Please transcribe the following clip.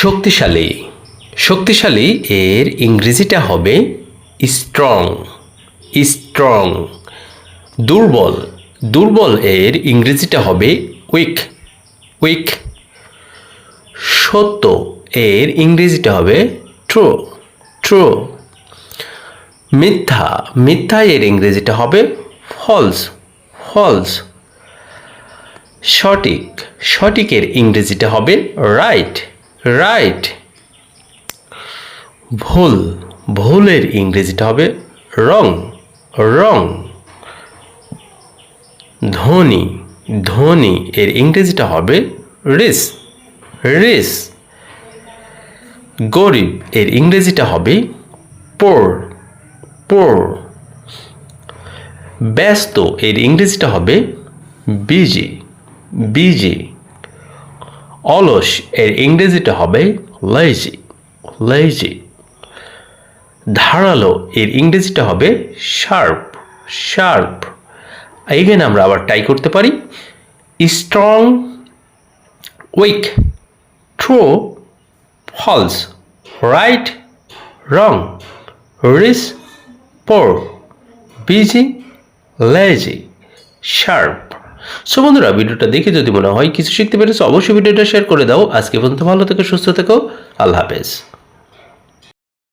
শক্তিশালী শক্তিশালী এর ইংরেজিটা হবে স্ট্রং স্ট্রং। দুর্বল দুর্বল এর ইংরেজিটা হবে উইক উইক। সত্য এর ইংরেজিটা হবে ট্রু ট্রু। মিথ্যা মিথ্যা এর ইংরেজিটা হবে ফলস ফলস। সঠিক সঠিকের ইংরেজিটা হবে রাইট রাইট। ভুল ভুলের ইংরেজিটা হবে রং রং। ধনী ধনী এর ইংরেজিটা হবে রিচ রিচ। গরিব এর ইংরেজিটা হবে পোর পোর। ব্যস্ত এর ইংরেজিটা হবে বিজি বিজি। অলস এর ইংরেজিটা হবে লেজি লেজি। ধারালো এর ইংরেজিটা হবে শার্প শার্প। এখানে আমরা আবার ট্রাই করতে পারি। Strong weak true false right wrong rich poor busy lazy sharp. So বন্ধুরা, ভিডিওটা দেখে যদি মনে হয় কিছু শিখতে পেরেছো, অবশ্যই ভিডিওটা শেয়ার করে দাও। আজকে পর্যন্ত ভালো থেকো, সুস্থ থেকো, আল্লাহ হাফেজ।